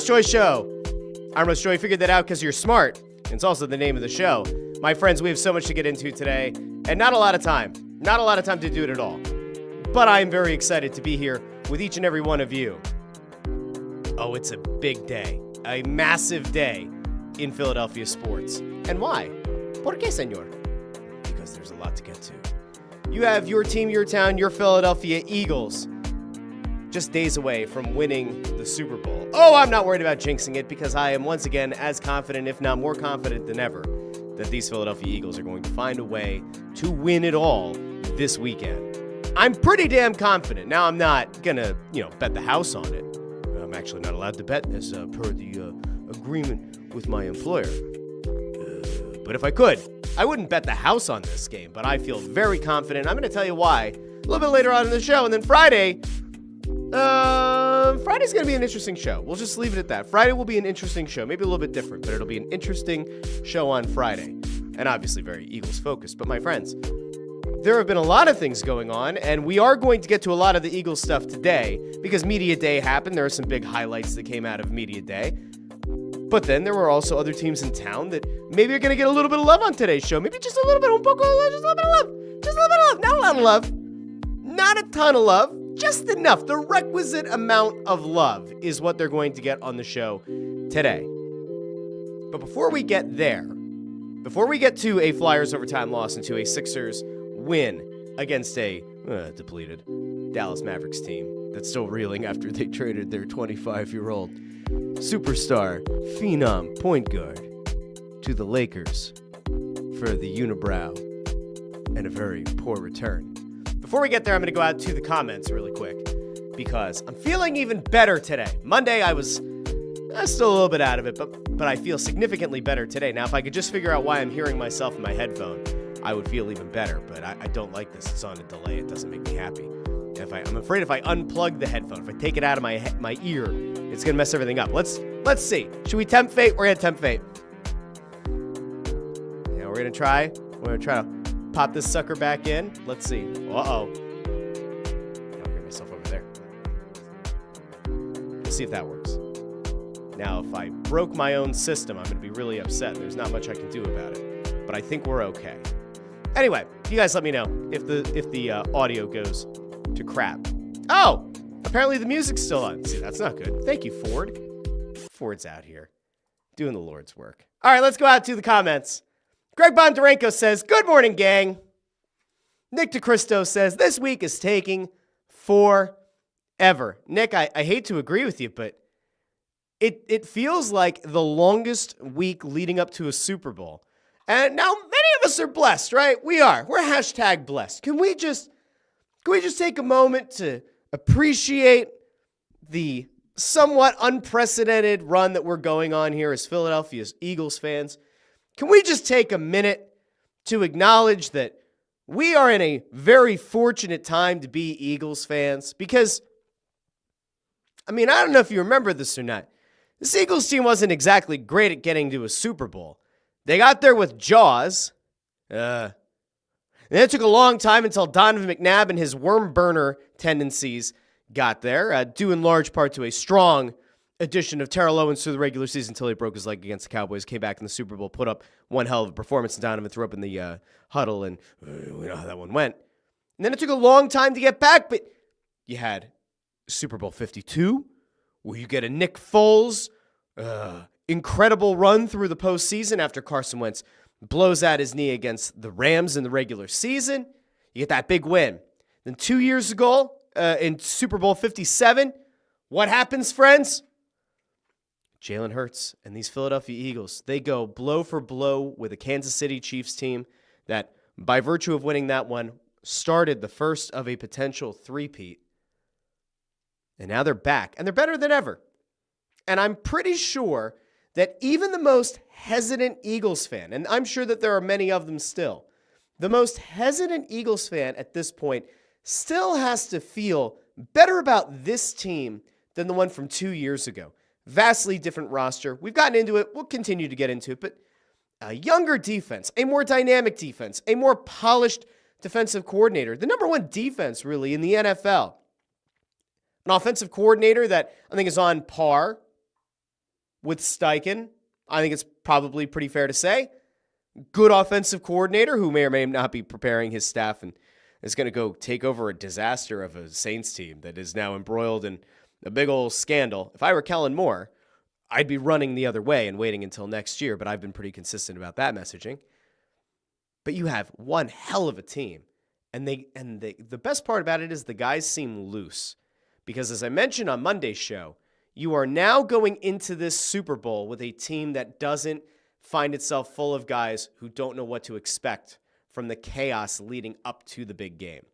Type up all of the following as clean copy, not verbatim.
Russ Joy Show. I'm Russ Joy. Figured that out because you're smart. It's also the name of the show. My friends, we have so much to get into today, and not a lot of time. Not a lot of time to do it at all. But I am very excited to be here with each and every one of you. Oh, it's a big day. A massive day in Philadelphia sports. And why? ¿Por qué, señor? Because there's a lot to get to. You have your team, your town, your Philadelphia Eagles just days away from winning the Super Bowl. Oh, I'm not worried about jinxing it because I am once again as confident, if not more confident than ever, that these Philadelphia Eagles are going to find a way to win it all this weekend. I'm pretty damn confident. Now, I'm not going to, bet the house on it. I'm actually not allowed to bet as per the agreement with my employer. But if I could, I wouldn't bet the house on this game, but I feel very confident. I'm going to tell you why a little bit later on in the show. And then Friday's going to be an interesting show. We'll just leave it at that. Friday will be an interesting show. Maybe a little bit different, but it'll be an interesting show on Friday. And obviously very Eagles-focused. But my friends, there have been a lot of things going on, and we are going to get to a lot of the Eagles stuff today because Media Day happened. There are some big highlights that came out of Media Day. But then there were also other teams in town that maybe are going to get a little bit of love on today's show. Maybe just a little bit, just a little bit of love. Just a little bit of love. Not a lot of love. Not a ton of love. Just enough. The requisite amount of love is what they're going to get on the show today. But before we get there, before we get to a Flyers overtime loss and to a Sixers win against a depleted Dallas Mavericks team that's still reeling after they traded their 25-year-old superstar, phenom point guard to the Lakers for the unibrow and a very poor return. Before we get there, I'm going to go out to the comments really quick because I'm feeling even better today. Monday, I was still a little bit out of it, but I feel significantly better today. Now, if I could just figure out why I'm hearing myself in my headphone, I would feel even better, but I don't like this. It's on a delay. It doesn't make me happy. I'm afraid if I unplug the headphone, if I take it out of my ear, it's going to mess everything up. Let's see. Should we tempt fate? We're going to tempt fate. Yeah, we're going to try. We're going to try to pop this sucker back in. Let's see. Uh-oh. I'll get myself over there. Let's see if that works. Now, if I broke my own system, I'm going to be really upset. There's not much I can do about it. But I think we're okay. Anyway, you guys let me know if the audio goes to crap. Oh! Apparently the music's still on. See, that's not good. Thank you, Ford. Ford's out here doing the Lord's work. All right, let's go out to the comments. Greg Bondarenko says, good morning, gang. Nick DeCristo says, this week is taking forever. Nick, I hate to agree with you, but it feels like the longest week leading up to a Super Bowl. And now many of us are blessed, right? We are. We're hashtag blessed. Can we just take a moment to appreciate the somewhat unprecedented run that we're going on here as Philadelphia Eagles fans? Can we just take a minute to acknowledge that we are in a very fortunate time to be Eagles fans? Because, I don't know if you remember this or not. This Eagles team wasn't exactly great at getting to a Super Bowl. They got there with Jaws. And then it took a long time until Donovan McNabb and his worm burner tendencies got there, due in large part to a strong addition of Terrell Owens to the regular season until he broke his leg against the Cowboys, came back in the Super Bowl, put up one hell of a performance, and Donovan threw up in the huddle, and we know how that one went. And then it took a long time to get back, but you had Super Bowl 52, where you get a Nick Foles incredible run through the postseason after Carson Wentz blows out his knee against the Rams in the regular season. You get that big win. Then 2 years ago, in Super Bowl 57, what happens, friends? Jalen Hurts and these Philadelphia Eagles, they go blow for blow with a Kansas City Chiefs team that, by virtue of winning that one, started the first of a potential three-peat. And now they're back, and they're better than ever. And I'm pretty sure that even the most hesitant Eagles fan, and I'm sure that there are many of them still, the most hesitant Eagles fan at this point still has to feel better about this team than the one from 2 years ago. Vastly different roster. We've gotten into it. We'll continue to get into it. But a younger defense, a more dynamic defense, a more polished defensive coordinator. The number one defense, really, in the NFL. An offensive coordinator that I think is on par with Steichen. I think it's probably pretty fair to say. Good offensive coordinator who may or may not be preparing his staff and is going to go take over a disaster of a Saints team that is now embroiled in a big old scandal. If I were Kellen Moore, I'd be running the other way and waiting until next year, but I've been pretty consistent about that messaging. But you have one hell of a team. And the best part about it is the guys seem loose. Because as I mentioned on Monday's show, you are now going into this Super Bowl with a team that doesn't find itself full of guys who don't know what to expect from the chaos leading up to the big game.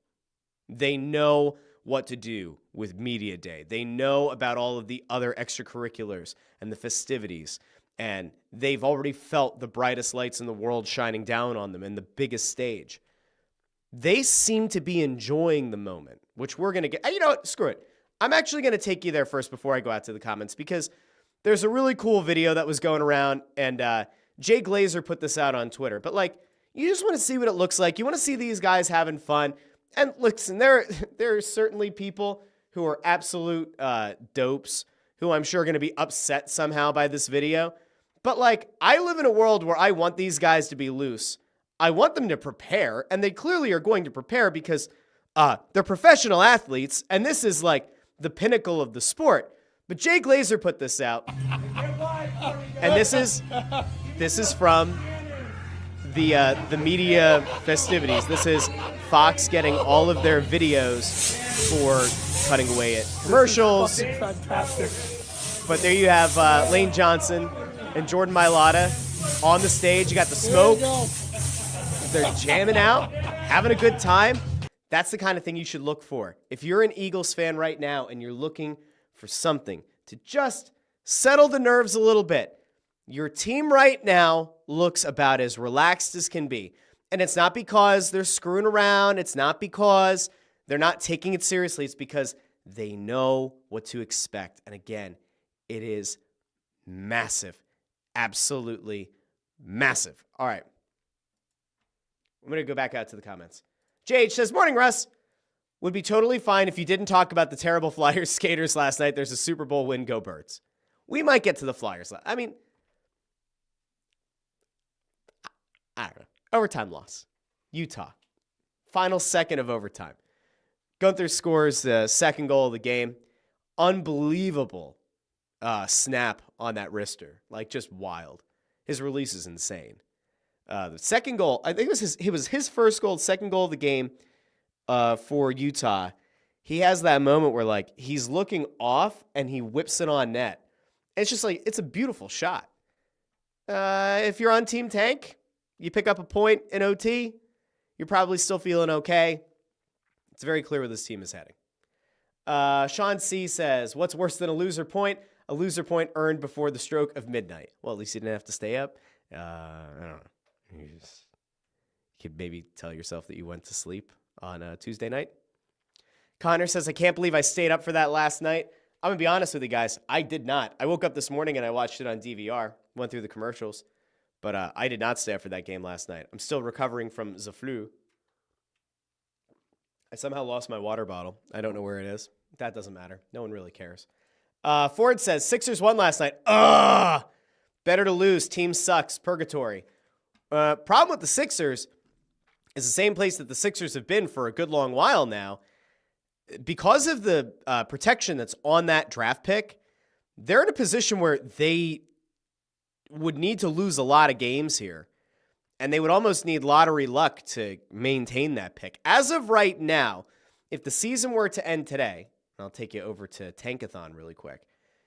They know what to do with Media Day. They know about all of the other extracurriculars and the festivities. And they've already felt the brightest lights in the world shining down on them in the biggest stage. They seem to be enjoying the moment, which we're going to get. You know what? Screw it. I'm actually going to take you there first before I go out to the comments because there's a really cool video that was going around, and Jay Glazer put this out on Twitter. But, like, you just want to see what it looks like. You want to see these guys having fun. And listen, there are certainly people who are absolute dopes who I'm sure are going to be upset somehow by this video. But, like, I live in a world where I want these guys to be loose. I want them to prepare, and they clearly are going to prepare because they're professional athletes, and this is, like, the pinnacle of the sport. But Jay Glazer put this out, and this is from the media festivities. This is Fox getting all of their videos for cutting away at commercials. But there you have Lane Johnson and Jordan Mailata on the stage. You got the smoke. They're jamming out, having a good time. That's the kind of thing you should look for. If you're an Eagles fan right now and you're looking for something to just settle the nerves a little bit, your team right now looks about as relaxed as can be. And it's not because they're screwing around. It's not because they're not taking it seriously. It's because they know what to expect. And again, it is massive. Absolutely massive. All right. I'm going to go back out to the comments. JH says, morning, Russ. Would be totally fine if you didn't talk about the terrible Flyers skaters last night. There's a Super Bowl win. Go Birds. We might get to the Flyers. I mean, I don't know. Overtime loss. Utah. Final second of overtime. Gunther scores the second goal of the game. Unbelievable snap on that wrister. Like, just wild. His release is insane. The second goal, I think it was his first goal, second goal of the game for Utah. He has that moment where, like, he's looking off and he whips it on net. It's just like, it's a beautiful shot. If you're on Team Tank, you pick up a point in OT, you're probably still feeling okay. It's very clear where this team is heading. Sean C. says, what's worse than a loser point? A loser point earned before the stroke of midnight. Well, at least you didn't have to stay up. I don't know. You could maybe tell yourself that you went to sleep on a Tuesday night. Connor says, I can't believe I stayed up for that last night. I'm going to be honest with you guys. I did not. I woke up this morning and I watched it on DVR, went through the commercials, but I did not stay up for that game last night. I'm still recovering from the flu. I somehow lost my water bottle. I don't know where it is. That doesn't matter. No one really cares. Ford says, Sixers won last night. Ugh! Better to lose. Team sucks. Purgatory. Problem with the Sixers is the same place that the Sixers have been for a good long while now. Because of the protection that's on that draft pick, they're in a position where they would need to lose a lot of games here. And they would almost need lottery luck to maintain that pick. As of right now, if the season were to end today, I'll take you over to Tankathon really quick.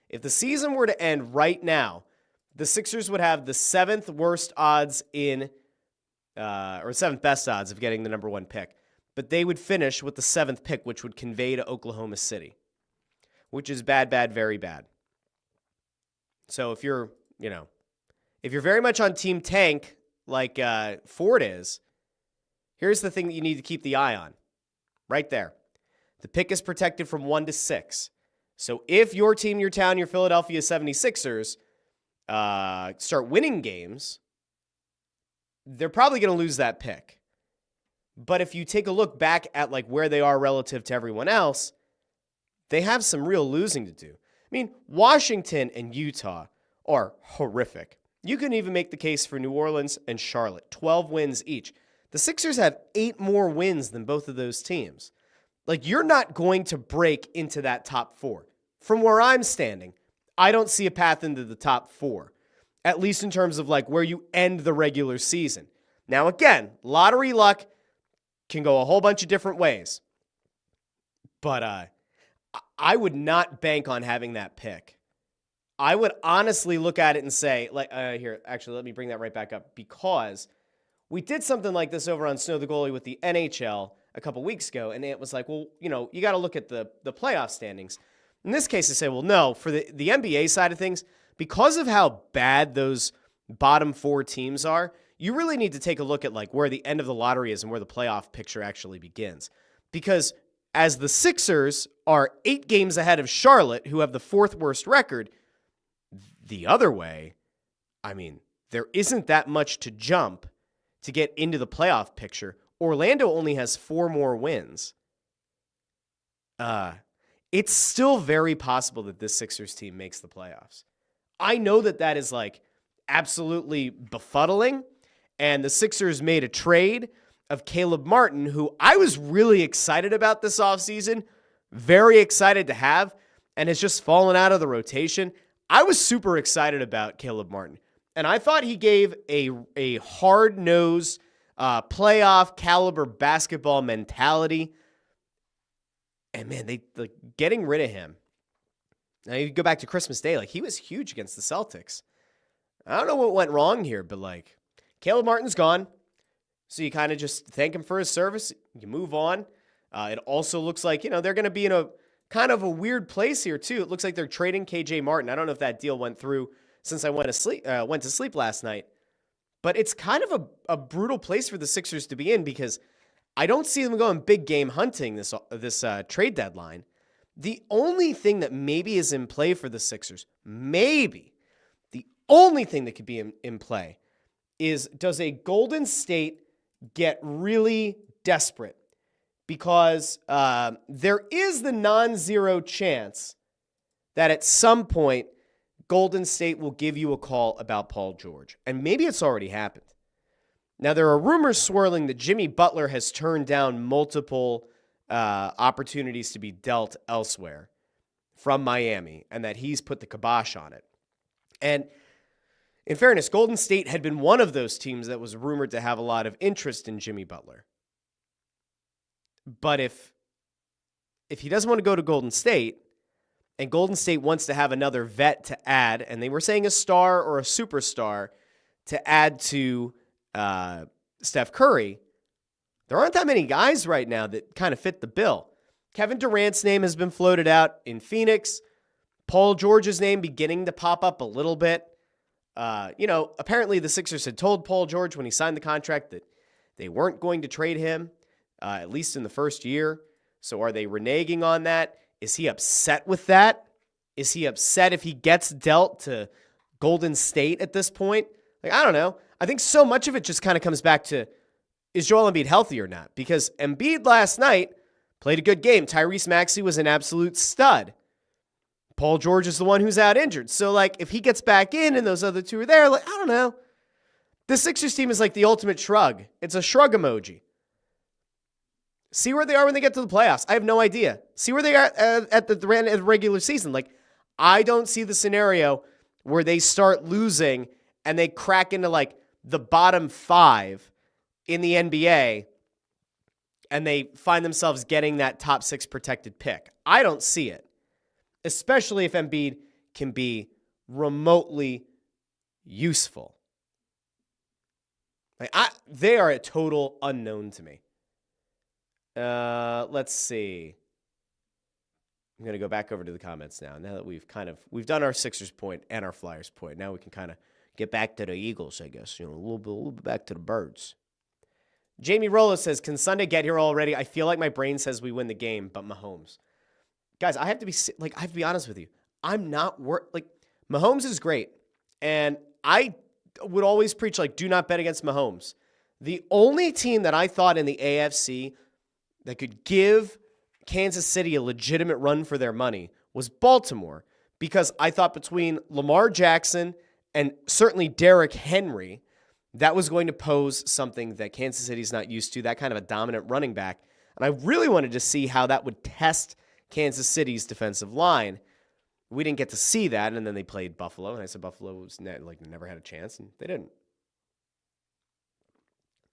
If the season were to end right now, the Sixers would have the seventh worst odds or seventh best odds of getting the number one pick. But they would finish with the seventh pick, which would convey to Oklahoma City, which is bad, very bad. So if you're very much on Team Tank, like Ford is, here's the thing that you need to keep the eye on. Right there. The pick is protected from 1 to 6. So if your team, your town, your Philadelphia 76ers start winning games, they're probably going to lose that pick. But if you take a look back at like where they are relative to everyone else, they have some real losing to do. I mean, Washington and Utah are horrific. You can even make the case for New Orleans and Charlotte, 12 wins each. The Sixers have 8 more wins than both of those teams. Like, you're not going to break into that top 4. From where I'm standing, I don't see a path into the top 4, at least in terms of like where you end the regular season. Now, again, lottery luck can go a whole bunch of different ways. But I would not bank on having that pick. I would honestly look at it and say, like, here, actually, let me bring that right back up, because we did something like this over on Snow the Goalie with the NHL a couple weeks ago, and it was like, well, you know, you got to look at the playoff standings. In this case, I say, well, no, for the NBA side of things, because of how bad those bottom 4 teams are, you really need to take a look at like where the end of the lottery is and where the playoff picture actually begins. Because as the Sixers are 8 games ahead of Charlotte, who have the 4th worst record, the other way, I mean, there isn't that much to jump to get into the playoff picture. Orlando only has 4 more wins. It's still very possible that this Sixers team makes the playoffs. I know that is like absolutely befuddling, and the Sixers made a trade of Caleb Martin, who I was really excited about this offseason, very excited to have, and has just fallen out of the rotation. I was super excited about Caleb Martin, and I thought he gave a hard-nosed, playoff caliber basketball mentality. And man, they like getting rid of him. Now you go back to Christmas Day, like he was huge against the Celtics. I don't know what went wrong here, but like Caleb Martin's gone. So you kind of just thank him for his service. You move on. It also looks like, you know, they're going to be in a kind of a weird place here too. It looks like they're trading KJ Martin. I don't know if that deal went through since I went to sleep last night. But it's kind of a brutal place for the Sixers to be in, because I don't see them going big game hunting this trade deadline. The only thing that maybe is in play for the Sixers, maybe the only thing that could be in play, is does a Golden State get really desperate? Because there is the non-zero chance that at some point Golden State will give you a call about Paul George. And maybe it's already happened. Now, there are rumors swirling that Jimmy Butler has turned down multiple opportunities to be dealt elsewhere from Miami, and that he's put the kibosh on it. And in fairness, Golden State had been one of those teams that was rumored to have a lot of interest in Jimmy Butler. But if he doesn't want to go to Golden State, and Golden State wants to have another vet to add, and they were saying a star or a superstar to add to Steph Curry, there aren't that many guys right now that kind of fit the bill. Kevin Durant's name has been floated out in Phoenix. Paul George's name beginning to pop up a little bit. Apparently the Sixers had told Paul George when he signed the contract that they weren't going to trade him, at least in the first year. So are they reneging on that? Is he upset with that? Is he upset if he gets dealt to Golden State at this point? Like, I don't know. I think so much of it just kind of comes back to, is Joel Embiid healthy or not? Because Embiid last night played a good game. Tyrese Maxey was an absolute stud. Paul George is the one who's out injured. So, like, if he gets back in and those other two are there, like, I don't know. The Sixers team is like the ultimate shrug. It's a shrug emoji. See where they are when they get to the playoffs. I have no idea. See where they are at the regular season. Like, I don't see the scenario where they start losing and they crack into like the bottom 5 in the NBA and they find themselves getting that top 6 protected pick. I don't see it, especially if Embiid can be remotely useful. Like, they are a total unknown to me. Let's see. I'm going to go back over to the comments now. Now that we've done our Sixers point and our Flyers point. Now we can kind of get back to the Eagles, I guess. A little bit back to the Birds. Jamie Rollo says, can Sunday get here already? I feel like my brain says we win the game, but Mahomes. Guys, I have to be honest with you. I'm not Mahomes is great. And I would always preach, do not bet against Mahomes. The only team that I thought in the AFC that could give Kansas City a legitimate run for their money was Baltimore, because I thought between Lamar Jackson and certainly Derrick Henry, that was going to pose something that Kansas City's not used to, that kind of a dominant running back. And I really wanted to see how that would test Kansas City's defensive line. We didn't get to see that, and then they played Buffalo, and I said Buffalo was never had a chance, and they didn't.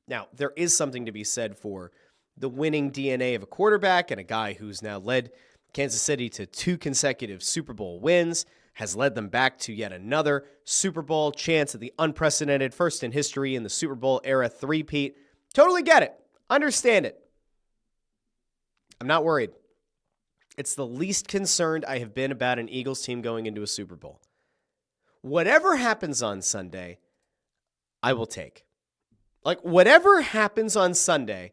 Now, there is something to be said for the winning DNA of a quarterback and a guy who's now led Kansas City to 2 consecutive Super Bowl wins, has led them back to yet another Super Bowl chance at the unprecedented first in history in the Super Bowl era three-peat. Totally get it. Understand it. I'm not worried. It's the least concerned I have been about an Eagles team going into a Super Bowl. Whatever happens on Sunday, I will take. Whatever happens on Sunday,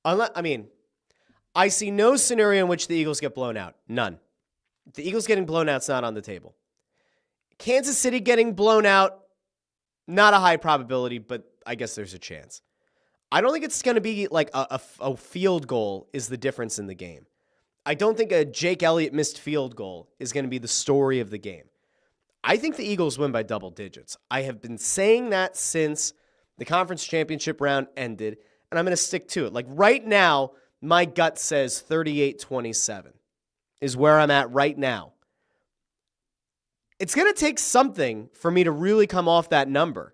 I see no scenario in which the Eagles get blown out. None. The Eagles getting blown out's not on the table. Kansas City getting blown out, not a high probability, but I guess there's a chance. I don't think it's going to be like a field goal is the difference in the game. I don't think a Jake Elliott missed field goal is going to be the story of the game. I think the Eagles win by double digits. I have been saying that since the conference championship round ended, and I'm going to stick to it. Right now, my gut says 38-27 is where I'm at right now. It's going to take something for me to really come off that number.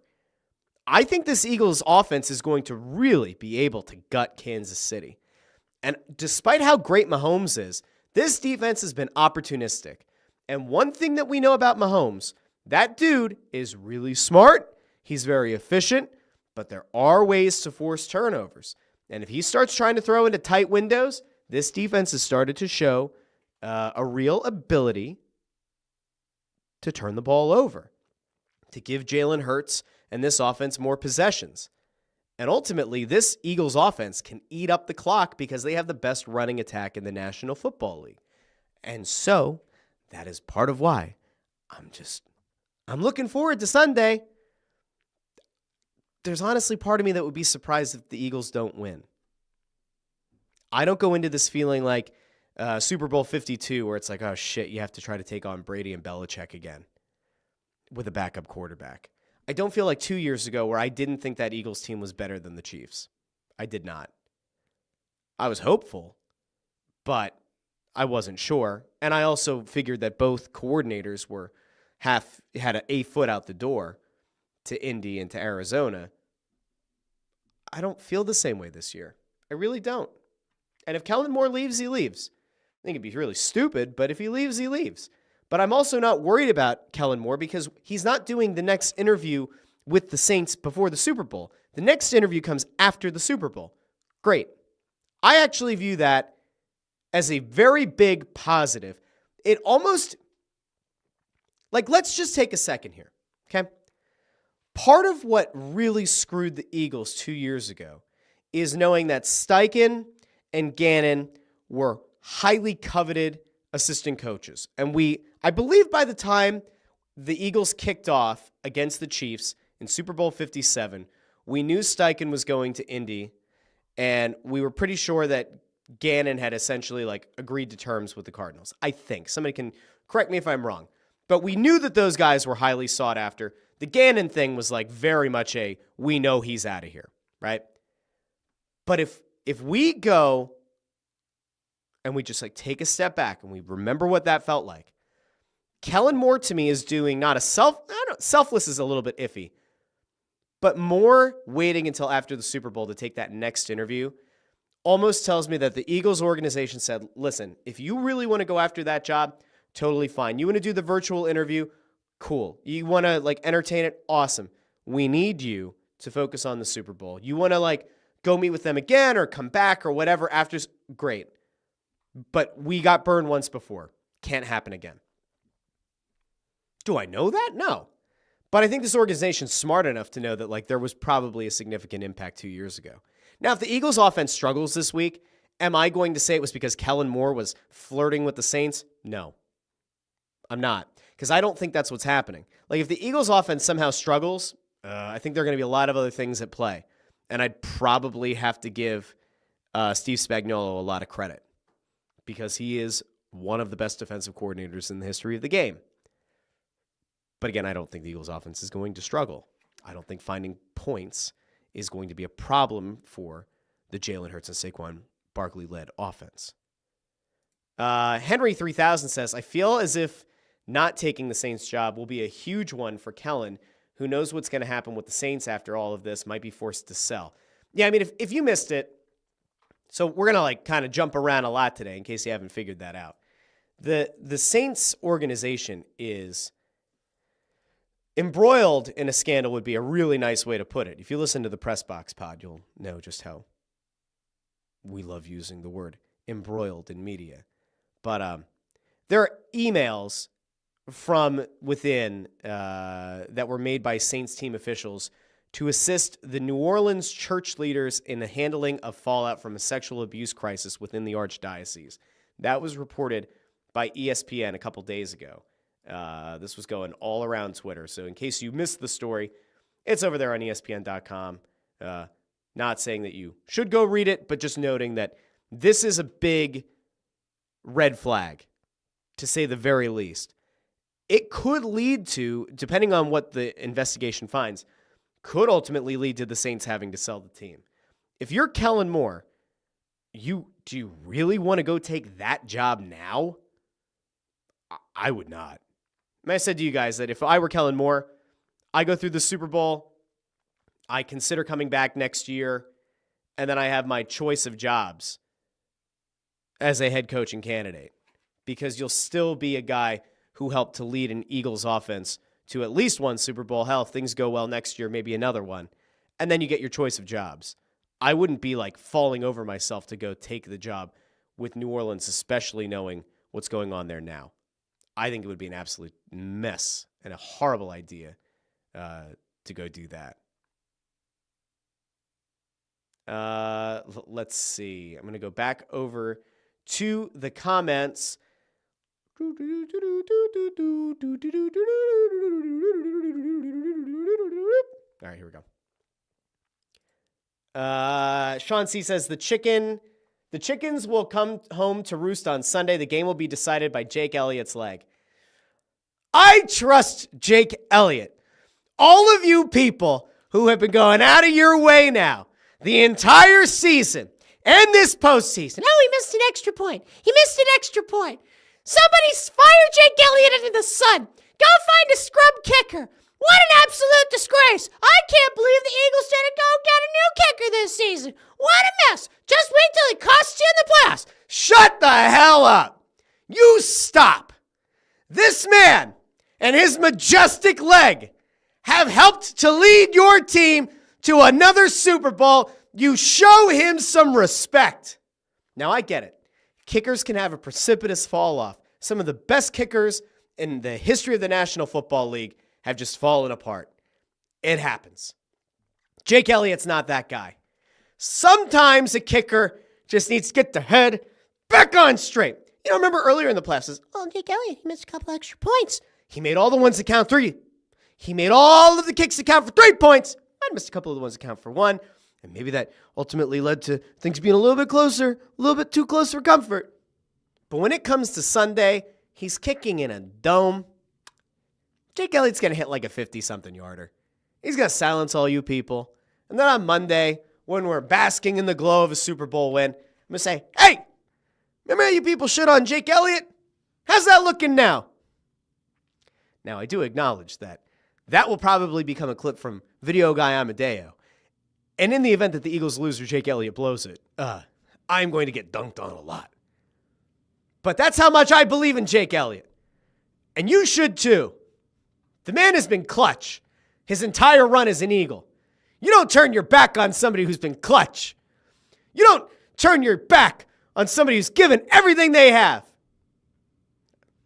I think this Eagles offense is going to really be able to gut Kansas City. And despite how great Mahomes is, this defense has been opportunistic. And one thing that we know about Mahomes, that dude is really smart. He's very efficient, but there are ways to force turnovers. And if he starts trying to throw into tight windows, this defense has started to show a real ability to turn the ball over, to give Jalen Hurts and this offense more possessions. And ultimately, this Eagles offense can eat up the clock because they have the best running attack in the National Football League. And so, that is part of why I'm looking forward to Sunday. There's honestly part of me that would be surprised if the Eagles don't win. I don't go into this feeling like Super Bowl 52 where it's like, oh shit, you have to try to take on Brady and Belichick again with a backup quarterback. I don't feel like 2 years ago where I didn't think that Eagles team was better than the Chiefs. I did not. I was hopeful, but I wasn't sure. And I also figured that both coordinators had a foot out the door to Indy and to Arizona. I don't feel the same way this year. I really don't. And if Kellen Moore leaves, he leaves. I think it'd be really stupid, but if he leaves, he leaves. But I'm also not worried about Kellen Moore because he's not doing the next interview with the Saints before the Super Bowl. The next interview comes after the Super Bowl. Great. I actually view that as a very big positive. It almost, let's just take a second here, okay? Part of what really screwed the Eagles 2 years ago is knowing that Steichen and Gannon were highly coveted assistant coaches. And I believe by the time the Eagles kicked off against the Chiefs in Super Bowl 57, we knew Steichen was going to Indy, and we were pretty sure that Gannon had essentially agreed to terms with the Cardinals. I think. Somebody can correct me if I'm wrong. But we knew that those guys were highly sought after. The Gannon thing was very much we know he's out of here, right? But if we go and we just take a step back and we remember what that felt like, Kellen Moore to me is doing not a selfless is a little bit iffy, but more waiting until after the Super Bowl to take that next interview almost tells me that the Eagles organization said, listen, if you really want to go after that job, totally fine. You want to do the virtual interview? Cool. You want to entertain it? Awesome. We need you to focus on the Super Bowl. You want to go meet with them again or come back or whatever after? Great. But we got burned once before. Can't happen again. Do I know that? No. But I think this organization's smart enough to know that there was probably a significant impact 2 years ago. Now, if the Eagles offense struggles this week, am I going to say it was because Kellen Moore was flirting with the Saints? No. I'm not. Because I don't think that's what's happening. If the Eagles offense somehow struggles, I think there are going to be a lot of other things at play. And I'd probably have to give Steve Spagnuolo a lot of credit because he is one of the best defensive coordinators in the history of the game. But again, I don't think the Eagles offense is going to struggle. I don't think finding points is going to be a problem for the Jalen Hurts and Saquon Barkley-led offense. Henry 3000 says, I feel as if not taking the Saints job will be a huge one for Kellen, who knows what's going to happen with the Saints after all of this, might be forced to sell. Yeah, I mean, if you missed it, so we're going to kind of jump around a lot today in case you haven't figured that out. The Saints organization is embroiled in a scandal would be a really nice way to put it. If you listen to the Press Box pod, you'll know just how we love using the word embroiled in media. But there are emails from within that were made by Saints team officials to assist the New Orleans church leaders in the handling of fallout from a sexual abuse crisis within the Archdiocese. That was reported by ESPN a couple days ago. This was going all around Twitter. So in case you missed the story, it's over there on ESPN.com. Not saying that you should go read it, but just noting that this is a big red flag, to say the very least. It could lead to, depending on what the investigation finds, could ultimately lead to the Saints having to sell the team. If you're Kellen Moore, do you really want to go take that job now? I would not. I said to you guys that if I were Kellen Moore, I go through the Super Bowl, I consider coming back next year, and then I have my choice of jobs as a head coaching candidate, because you'll still be a guy who helped to lead an Eagles offense to at least one Super Bowl. Hell, if things go well next year, maybe another one. And then you get your choice of jobs. I wouldn't be falling over myself to go take the job with New Orleans, especially knowing what's going on there now. I think it would be an absolute mess and a horrible idea to go do that. Let's see. I'm going to go back over to the comments. All right, here we go. Sean C. says, the chickens will come home to roost on Sunday. The game will be decided by Jake Elliott's leg. I trust Jake Elliott. All of you people who have been going out of your way now the entire season and this postseason. Oh, he missed an extra point. He missed an extra point. Somebody fire Jake Elliott into the sun. Go find a scrub kicker. What an absolute disgrace. I can't believe the Eagles didn't go get a new kicker this season. What a mess. Just wait till he costs you in the playoffs. Shut the hell up. You stop. This man and his majestic leg have helped to lead your team to another Super Bowl. You show him some respect. Now, I get it. Kickers can have a precipitous fall off. Some of the best kickers in the history of the National Football League have just fallen apart. It happens. Jake Elliott's not that guy. Sometimes a kicker just needs to get their head back on straight. You know, remember earlier in the playoffs, Jake Elliott, he missed a couple extra points. He made all the ones that count 3. He made all of the kicks that count for 3 points. I missed a couple of the ones that count for 1. And maybe that ultimately led to things being a little bit closer, a little bit too close for comfort. But when it comes to Sunday, he's kicking in a dome. Jake Elliott's going to hit like a 50-something yarder. He's going to silence all you people. And then on Monday, when we're basking in the glow of a Super Bowl win, I'm going to say, hey, remember how you people shit on Jake Elliott? How's that looking now? Now, I do acknowledge that will probably become a clip from Video Guy Amadeo. And in the event that the Eagles lose or Jake Elliott blows it, I'm going to get dunked on a lot. But that's how much I believe in Jake Elliott. And you should too. The man has been clutch his entire run as an Eagle. You don't turn your back on somebody who's been clutch. You don't turn your back on somebody who's given everything they have.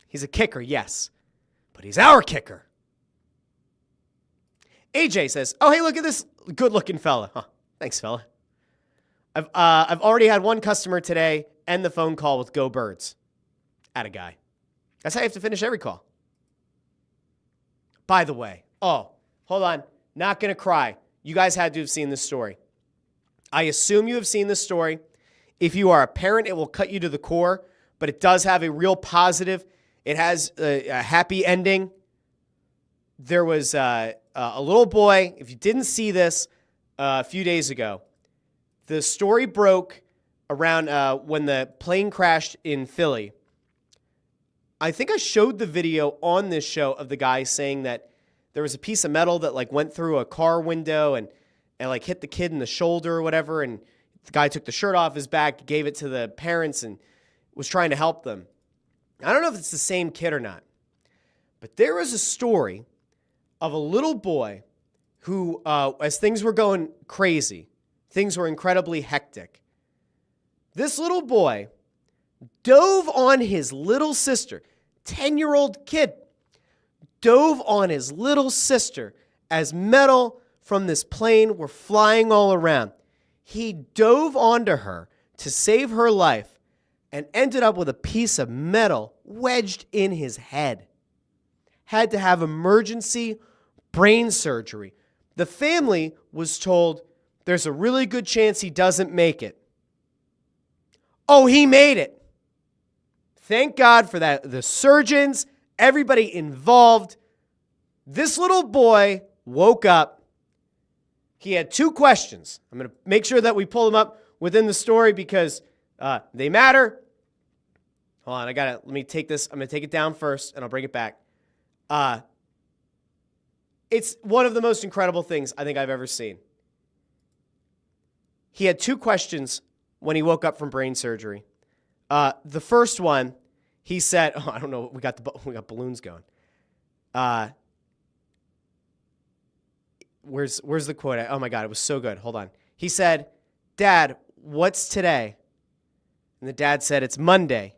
He's a kicker, yes, but he's our kicker. AJ says, oh, hey, look at this good-looking fella. Huh, thanks, fella. I've already had one customer today end the phone call with Go Birds. Atta guy. That's how you have to finish every call. By the way, hold on. Not going to cry. You guys had to have seen this story. I assume you have seen this story. If you are a parent, it will cut you to the core. but it does have a real positive. It has a happy ending. There was a little boy, if you didn't see this a few days ago, the story broke around when the plane crashed in Philly. I think I showed the video on this show of the guy saying that there was a piece of metal that like went through a car window and like hit the kid in the shoulder or whatever, and the guy took the shirt off his back, gave it to the parents, and was trying to help them. I don't know if it's the same kid or not, but there was a story of a little boy who, as things were going crazy, things were incredibly hectic, this little boy dove on his little sister, 10-year-old kid, dove on his little sister as metal from this plane were flying all around. He dove onto her to save her life and ended up with a piece of metal wedged in his head. Had to have emergency brain surgery. The family was told there's a really good chance he doesn't make it. Oh, he made it. Thank God for that. The surgeons, everybody involved. This little boy woke up. He had 2 questions. I'm going to make sure that we pull them up within the story because they matter. Hold on, let me take this. I'm going to take it down first and I'll bring it back. It's one of the most incredible things I think I've ever seen. He had 2 questions when he woke up from brain surgery. The first one, he said, I don't know, we got balloons going. Where's the quote? Oh my God, it was so good. Hold on. He said, "Dad, what's today?" And the dad said, "It's Monday."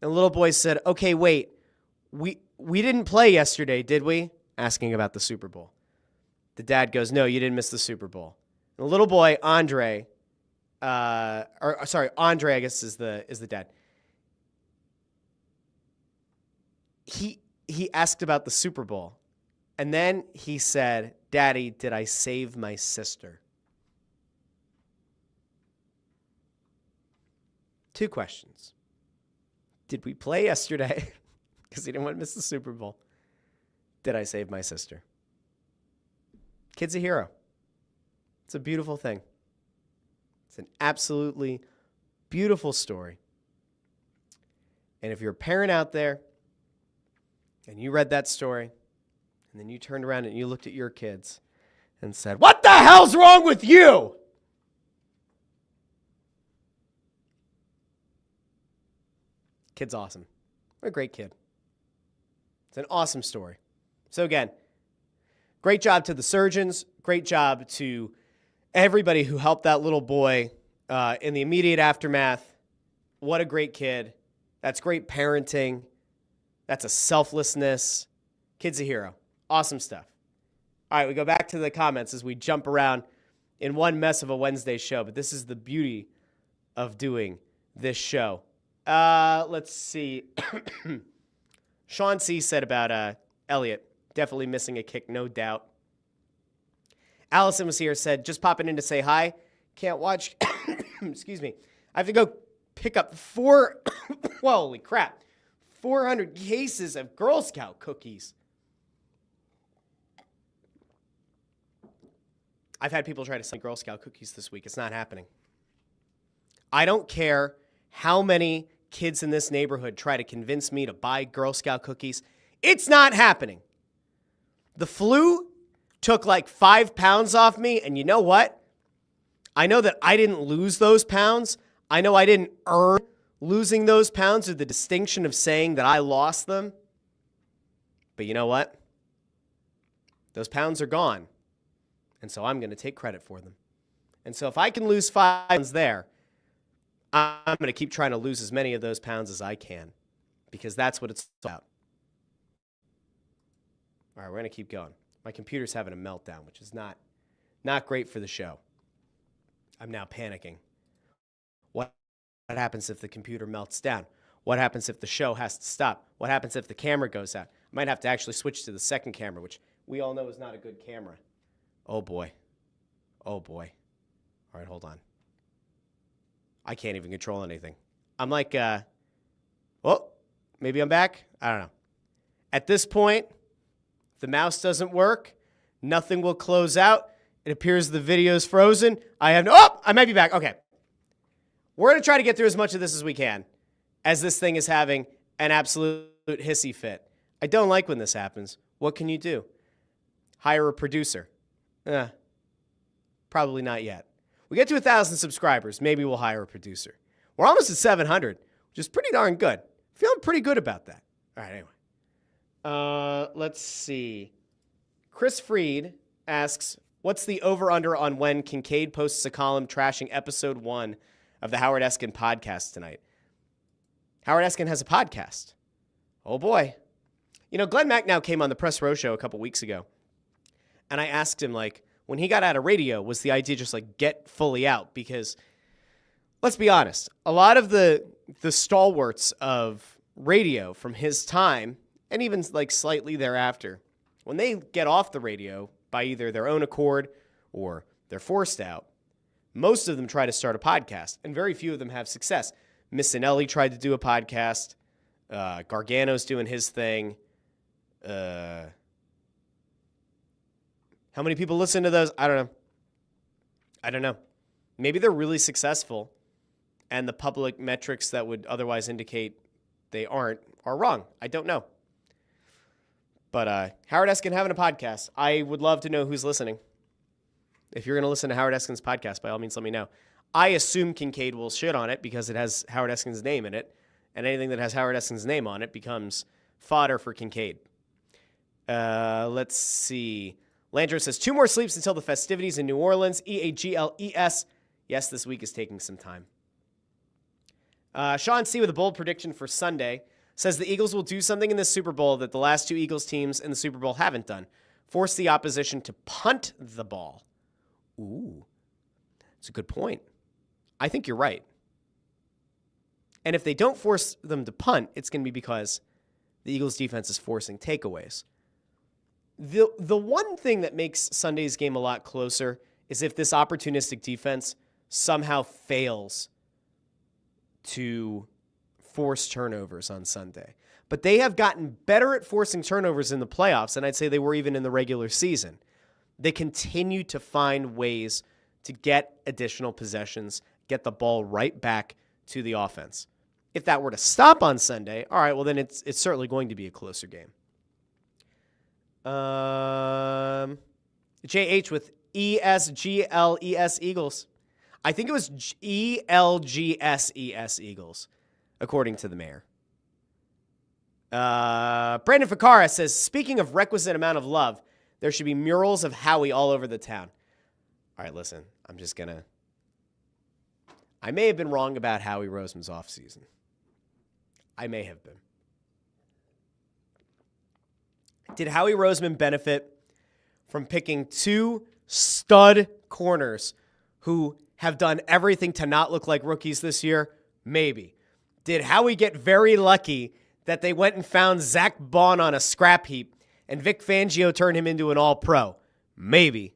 And the little boy said, "Okay, wait, we didn't play yesterday, did we?" Asking about the Super Bowl. The dad goes, "No, you didn't miss the Super Bowl." And the little boy, Andre, I guess is the dad. He asked about the Super Bowl. And then he said, "Daddy, did I save my sister?" 2 questions. Did we play yesterday? Because he didn't want to miss the Super Bowl. Did I save my sister? Kid's a hero. It's a beautiful thing. It's an absolutely beautiful story. And if you're a parent out there and you read that story and then you turned around and you looked at your kids and said, "What the hell's wrong with you?" Kid's awesome. What a great kid. It's an awesome story. So again, great job to the surgeons. Great job to everybody who helped that little boy in the immediate aftermath. What a great kid. That's great parenting. That's a selflessness. Kid's a hero. Awesome stuff. All right, we go back to the comments as we jump around in one mess of a Wednesday show, but this is the beauty of doing this show. Let's see. Sean C. said about Elliott, definitely missing a kick, no doubt. Allison was here, said, "Just popping in to say hi. Can't watch." Excuse me. I have to go pick up 400 cases of Girl Scout cookies. I've had people try to sell Girl Scout cookies this week. It's not happening. I don't care how many kids in this neighborhood try to convince me to buy Girl Scout cookies. It's not happening. The flu took like 5 pounds off me, and you know what? I know that I didn't lose those pounds. I know I didn't earn losing those pounds or the distinction of saying that I lost them. But you know what? Those pounds are gone, and so I'm going to take credit for them. And so if I can lose 5 pounds there, I'm going to keep trying to lose as many of those pounds as I can because that's what it's about. All right, we're going to keep going. My computer's having a meltdown, which is not great for the show. I'm now panicking. What happens if the computer melts down? What happens if the show has to stop? What happens if the camera goes out? I might have to actually switch to the second camera, which we all know is not a good camera. Oh, boy. Oh, boy. All right, hold on. I can't even control anything. I'm like Well, maybe I'm back. I don't know. At this point, if the mouse doesn't work, nothing will close out. It appears the video's frozen. I might be back. Okay. We're going to try to get through as much of this as we can, as this thing is having an absolute hissy fit. I don't like when this happens. What can you do? Hire a producer. Probably not yet. We get to 1,000 subscribers. Maybe we'll hire a producer. We're almost at 700, which is pretty darn good. Feeling pretty good about that. All right, anyway. Let's see. Chris Freed asks, what's the over-under on when Kincaid posts a column trashing episode 1 of the Howard Eskin podcast tonight? Howard Eskin has a podcast. Oh, boy. You know, Glenn Macnow came on the Press Row Show a couple weeks ago, and I asked him, like, when he got out of radio, was the idea just, like, get fully out? Because, let's be honest, a lot of the stalwarts of radio from his time, and even, like, slightly thereafter, when they get off the radio by either their own accord or they're forced out, most of them try to start a podcast, and very few of them have success. Missinelli tried to do a podcast. Gargano's doing his thing. How many people listen to those? I don't know. Maybe they're really successful, and the public metrics that would otherwise indicate they aren't are wrong. I don't know. But Howard Eskin having a podcast. I would love to know who's listening. If you're going to listen to Howard Eskin's podcast, by all means, let me know. I assume Kincaid will shit on it because it has Howard Eskin's name in it, and anything that has Howard Eskin's name on it becomes fodder for Kincaid. Let's see. Landro says, 2 more sleeps until the festivities in New Orleans. EAGLES. Yes, this week is taking some time. Sean C. with a bold prediction for Sunday says the Eagles will do something in this Super Bowl that the last 2 Eagles teams in the Super Bowl haven't done. Force the opposition to punt the ball. Ooh, that's a good point. I think you're right. And if they don't force them to punt, it's going to be because the Eagles defense is forcing takeaways. The one thing that makes Sunday's game a lot closer is if this opportunistic defense somehow fails to force turnovers on Sunday. But they have gotten better at forcing turnovers in the playoffs, and I'd say they were even in the regular season. They continue to find ways to get additional possessions, get the ball right back to the offense. If that were to stop on Sunday, all right, well, then it's certainly going to be a closer game. JH with ESGLES Eagles. I think it was ELGSES Eagles, according to the mayor. Brandon Ficara says, speaking of requisite amount of love, there should be murals of Howie all over the town. All right, listen, I may have been wrong about Howie Roseman's offseason. I may have been. Did Howie Roseman benefit from picking 2 stud corners who have done everything to not look like rookies this year? Maybe. Did Howie get very lucky that they went and found Zach Bond on a scrap heap and Vic Fangio turned him into an all-pro? Maybe.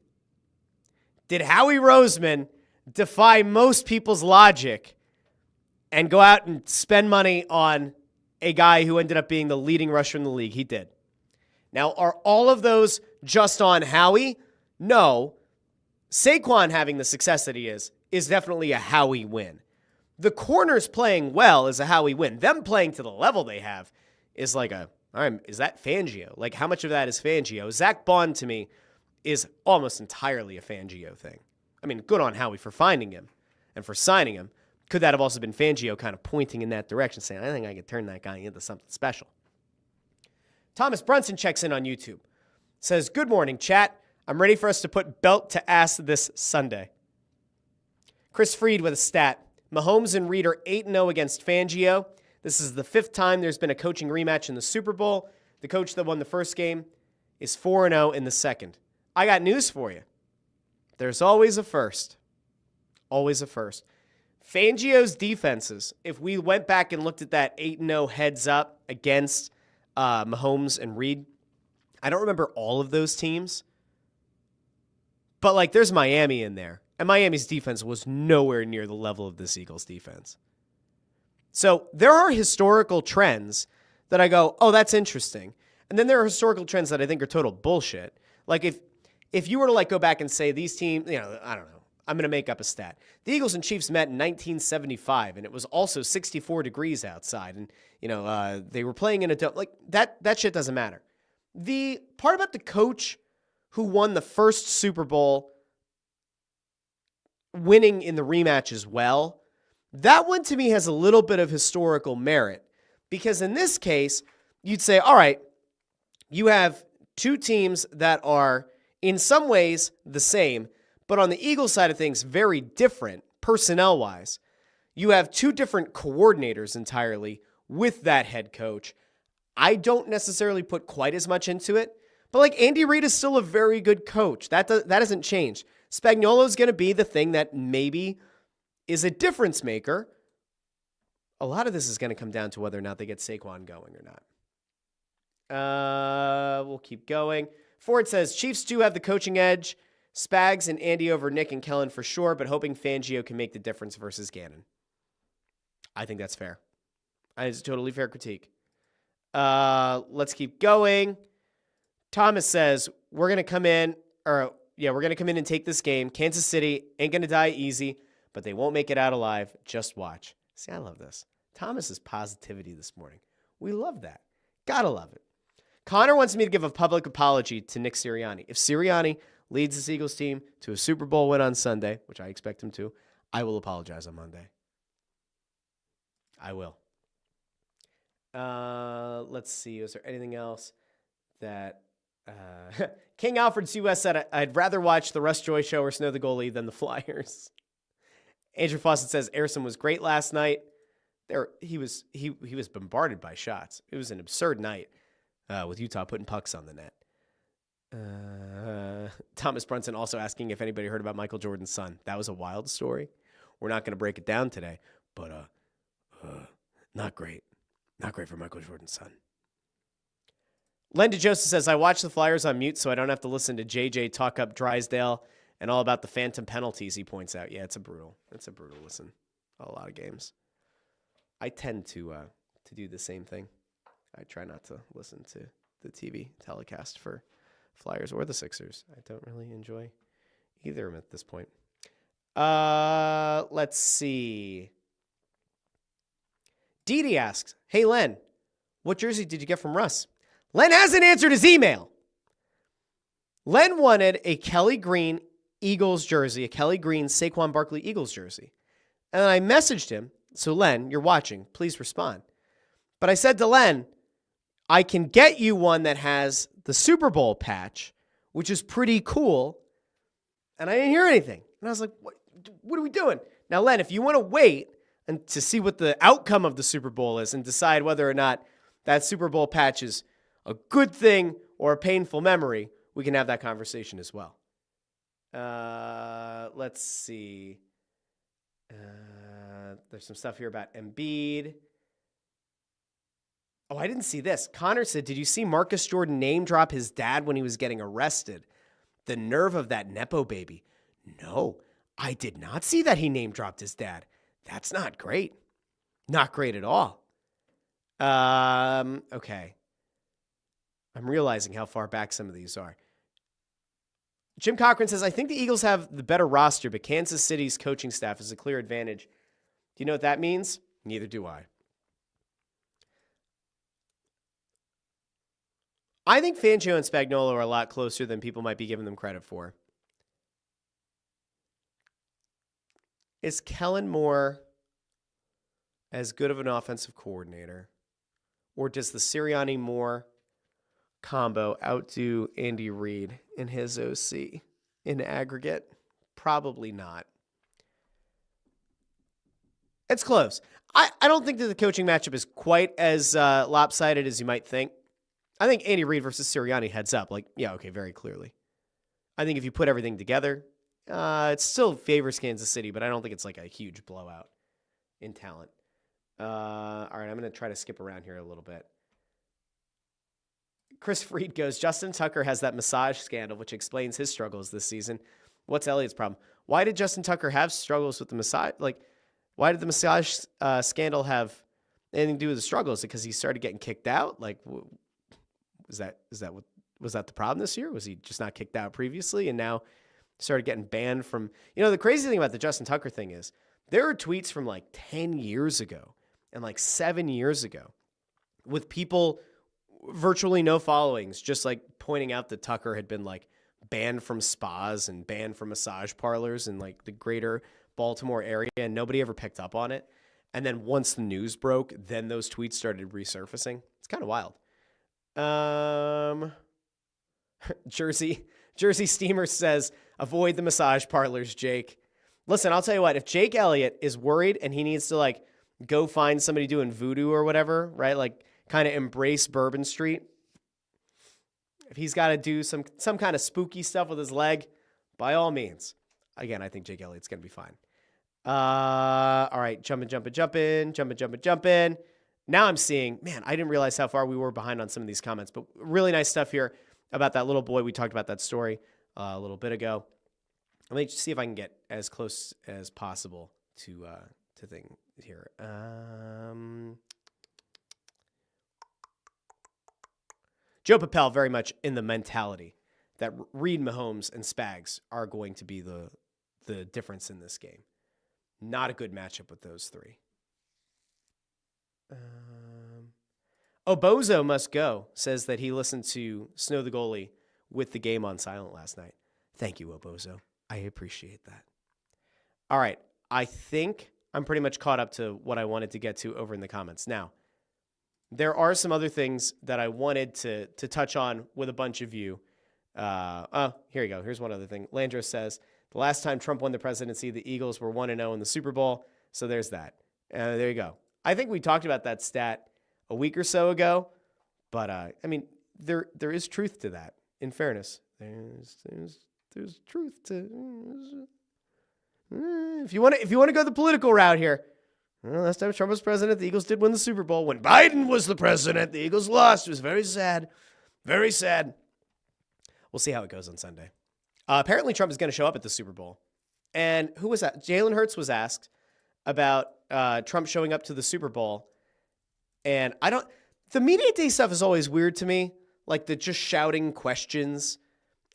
Did Howie Roseman defy most people's logic and go out and spend money on a guy who ended up being the leading rusher in the league? He did. Now, are all of those just on Howie? No. Saquon having the success that he is definitely a Howie win. The corners playing well is a Howie win. Them playing to the level they have is like is that Fangio? Like, how much of that is Fangio? Zach Bond, to me, is almost entirely a Fangio thing. I mean, good on Howie for finding him and for signing him. Could that have also been Fangio kind of pointing in that direction, saying, I think I could turn that guy into something special? Thomas Brunson checks in on YouTube. Says, good morning, chat. I'm ready for us to put belt to ass this Sunday. Chris Freed with a stat. Mahomes and Reed are 8-0 against Fangio. This is the 5th time there's been a coaching rematch in the Super Bowl. The coach that won the first game is 4-0 in the second. I got news for you. There's always a first. Always a first. Fangio's defenses, if we went back and looked at that 8-0 heads up against Mahomes and Reed, I don't remember all of those teams, but like there's Miami in there, and Miami's defense was nowhere near the level of this Eagles defense. So there are historical trends that I go, oh, that's interesting. And then there are historical trends that I think are total bullshit. Like if you were to like go back and say these teams, I don't know. I'm going to make up a stat. The Eagles and Chiefs met in 1975, and it was also 64 degrees outside. And, they were playing in a dome. Like, that shit doesn't matter. The part about the coach who won the first Super Bowl winning in the rematch as well, that one to me has a little bit of historical merit. Because in this case, you'd say, all right, you have two teams that are in some ways the same, but on the Eagles side of things, very different personnel-wise. You have two different coordinators entirely with that head coach. I don't necessarily put quite as much into it, but like Andy Reid is still a very good coach. That hasn't changed. Spagnuolo's going to be the thing that maybe is a difference maker. A lot of this is going to come down to whether or not they get Saquon going or not. We'll keep going. Ford says, Chiefs do have the coaching edge. Spags and Andy over Nick and Kellen for sure, but hoping Fangio can make the difference versus Gannon. I think that's fair. It's a totally fair critique. Let's keep going. Thomas says, we're going to come in and take this game. Kansas City ain't going to die easy, but they won't make it out alive. Just watch. See, I love this. Thomas's positivity this morning. We love that. Gotta love it. Connor wants me to give a public apology to Nick Sirianni. If Sirianni leads this Eagles team to a Super Bowl win on Sunday, which I expect him to, I will apologize on Monday. I will. Let's see. Is there anything else that... King Alfred's US said, I'd rather watch the Russ Joy Show or Snow the Goalie than the Flyers. Andrew Fawcett says, Airson was great last night. He was bombarded by shots. It was an absurd night with Utah putting pucks on the net. Thomas Brunson also asking if anybody heard about Michael Jordan's son. That was a wild story. We're not going to break it down today, but not great. Not great for Michael Jordan's son. Len DeJoseph says, I watch the Flyers on mute so I don't have to listen to JJ talk up Drysdale and all about the phantom penalties, he points out. Yeah, it's a brutal listen. A lot of games. I tend to do the same thing. I try not to listen to the TV telecast for Flyers or the Sixers. I don't really enjoy either of them at this point. Let's see. Dee Dee asks, hey, Len, what jersey did you get from Russ? Len hasn't answered his email. Len wanted a Kelly Green Eagles jersey, a Kelly Green Saquon Barkley Eagles jersey. And I messaged him, so Len, you're watching, please respond. But I said to Len, I can get you one that has the Super Bowl patch, which is pretty cool. And I didn't hear anything. And I was like, what are we doing? Now, Len, if you want to wait and to see what the outcome of the Super Bowl is and decide whether or not that Super Bowl patch is a good thing or a painful memory, we can have that conversation as well. Let's see. There's some stuff here about Embiid. Oh, I didn't see this. Connor said, did you see Marcus Jordan name drop his dad when he was getting arrested? The nerve of that Nepo baby. No, I did not see that he name dropped his dad. That's not great. Not great at all. Okay. I'm realizing how far back some of these are. Jim Cochran says, I think the Eagles have the better roster, but Kansas City's coaching staff is a clear advantage. Do you know what that means? Neither do I. I think Fangio and Spagnuolo are a lot closer than people might be giving them credit for. Is Kellen Moore as good of an offensive coordinator? Or does the Sirianni-Moore combo outdo Andy Reid in his OC in aggregate? Probably not. It's close. I don't think that the coaching matchup is quite as lopsided as you might think. I think Andy Reid versus Sirianni heads up. Very clearly. I think if you put everything together, it still favors Kansas City, but I don't think it's like a huge blowout in talent. All right, I'm going to try to skip around here a little bit. Chris Freed goes, Justin Tucker has that massage scandal, which explains his struggles this season. What's Elliott's problem? Why did Justin Tucker have struggles with the massage? Like, Why did the massage scandal have anything to do with the struggle? Is it because he started getting kicked out? Like, was that the problem this year? Was he just not kicked out previously and now started getting banned from? The crazy thing about the Justin Tucker thing is there are tweets from like 10 years ago and like 7 years ago with people virtually no followings, just like pointing out that Tucker had been like banned from spas and banned from massage parlors in like the greater Baltimore area, and nobody ever picked up on it. And then once the news broke, then those tweets started resurfacing. It's kind of wild. Jersey Steamer says, avoid the massage parlors, Jake. Listen, I'll tell you what, if Jake Elliott is worried and he needs to like go find somebody doing voodoo or whatever, right? Like kind of embrace Bourbon Street. If he's got to do some kind of spooky stuff with his leg, by all means. Again, I think Jake Elliott's going to be fine. All right, jumping. Now I'm seeing, man, I didn't realize how far we were behind on some of these comments, but really nice stuff here about that little boy. We talked about that story a little bit ago. Let me just see if I can get as close as possible to thing here. Joe Papel very much in the mentality that Reed, Mahomes, and Spags are going to be the difference in this game. Not a good matchup with those three. Obozo Must Go says that he listened to Snow the Goalie with the game on silent last night. Thank you, Obozo. I appreciate that. All right. I think I'm pretty much caught up to what I wanted to get to over in the comments. Now, there are some other things that I wanted to touch on with a bunch of you. Here you go. Here's one other thing. Landros says, the last time Trump won the presidency, the Eagles were 1-0 in the Super Bowl. So there's that. There you go. I think we talked about that stat a week or so ago, but I mean, there is truth to that. In fairness, there's truth to. If you want to go the political route here, well, last time Trump was president, the Eagles did win the Super Bowl. When Biden was the president, the Eagles lost. It was very sad, very sad. We'll see how it goes on Sunday. Apparently, Trump is going to show up at the Super Bowl. And who was that? Jalen Hurts was asked about Trump showing up to the Super Bowl. And the media day stuff is always weird to me. Like the just shouting questions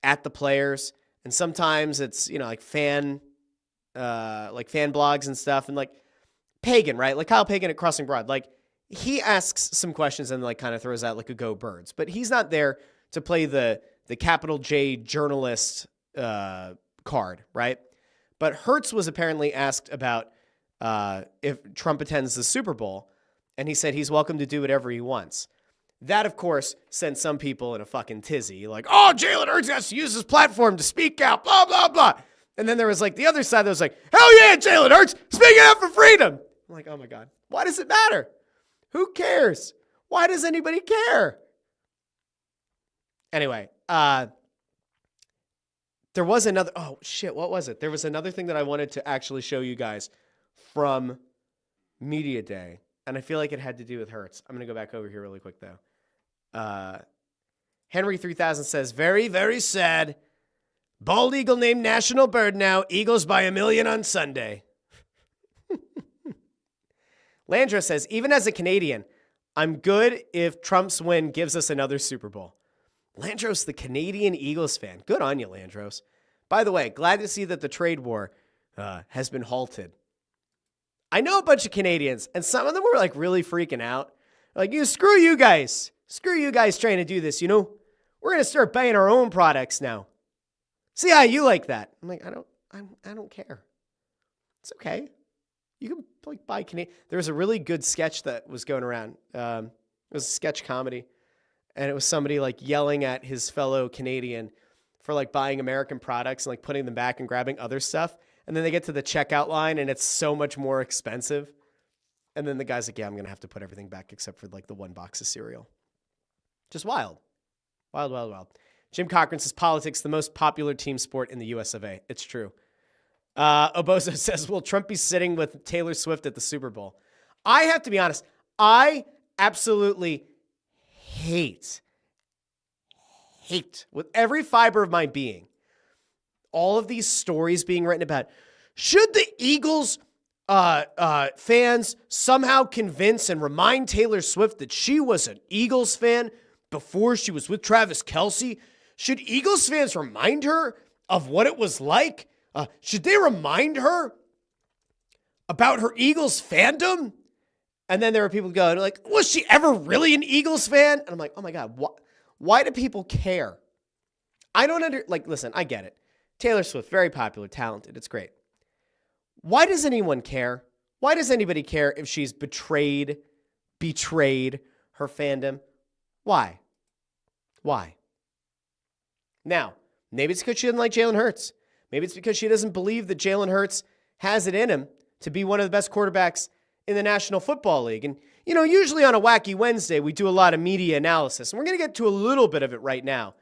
at the players. And sometimes it's, like fan blogs and stuff. And like Pagan, right? Like Kyle Pagan at Crossing Broad. Like he asks some questions and like kind of throws out like a go Birds. But he's not there to play the capital J journalist card, right? But Hurts was apparently asked about if Trump attends the Super Bowl, and he said he's welcome to do whatever he wants. That, of course, sent some people in a fucking tizzy, like, oh, Jalen Hurts has to use his platform to speak out, blah, blah, blah. And then there was like the other side that was like, hell yeah, Jalen Hurts, speaking out for freedom. I'm like, oh my God, why does it matter? Who cares? Why does anybody care? Anyway, there was another, oh shit, what was it? There was another thing that I wanted to actually show you guys from Media Day, and I feel like it had to do with Hurts. I'm going to go back over here really quick, though. Henry 3000 says, very, very sad. Bald eagle named national bird now. Eagles by 1 million on Sunday. Landra says, even as a Canadian, I'm good if Trump's win gives us another Super Bowl. Landros, the Canadian Eagles fan. Good on you, Landros. By the way, glad to see that the trade war has been halted. I know a bunch of Canadians, and some of them were like really freaking out. Like, screw you guys. Screw you guys trying to do this, We're going to start buying our own products now. See how you like that. I'm like, I don't care. It's okay. You can like buy Canadian. There was a really good sketch that was going around. It was a sketch comedy. And it was somebody like yelling at his fellow Canadian for like buying American products and like putting them back and grabbing other stuff. And then they get to the checkout line and it's so much more expensive. And then the guy's like, yeah, I'm going to have to put everything back except for like the one box of cereal. Just wild. Wild, wild, wild. Jim Cochran says politics, the most popular team sport in the US of A. It's true. Obozo says, will Trump be sitting with Taylor Swift at the Super Bowl? I have to be honest. I absolutely hate with every fiber of my being all of these stories being written about, should the Eagles fans somehow convince and remind Taylor Swift that she was an Eagles fan before she was with Travis Kelce? Should Eagles fans remind her of what it was like? Should they remind her about her Eagles fandom? And then there are people going like, was she ever really an Eagles fan? And I'm like, oh my God, why do people care? I don't listen, I get it. Taylor Swift, very popular, talented. It's great. Why does anyone care? Why does anybody care if she's betrayed her fandom? Why? Now, maybe it's because she doesn't like Jalen Hurts. Maybe it's because she doesn't believe that Jalen Hurts has it in him to be one of the best quarterbacks in the National Football League. And, usually on a Wacky Wednesday, we do a lot of media analysis, and we're going to get to a little bit of it right now.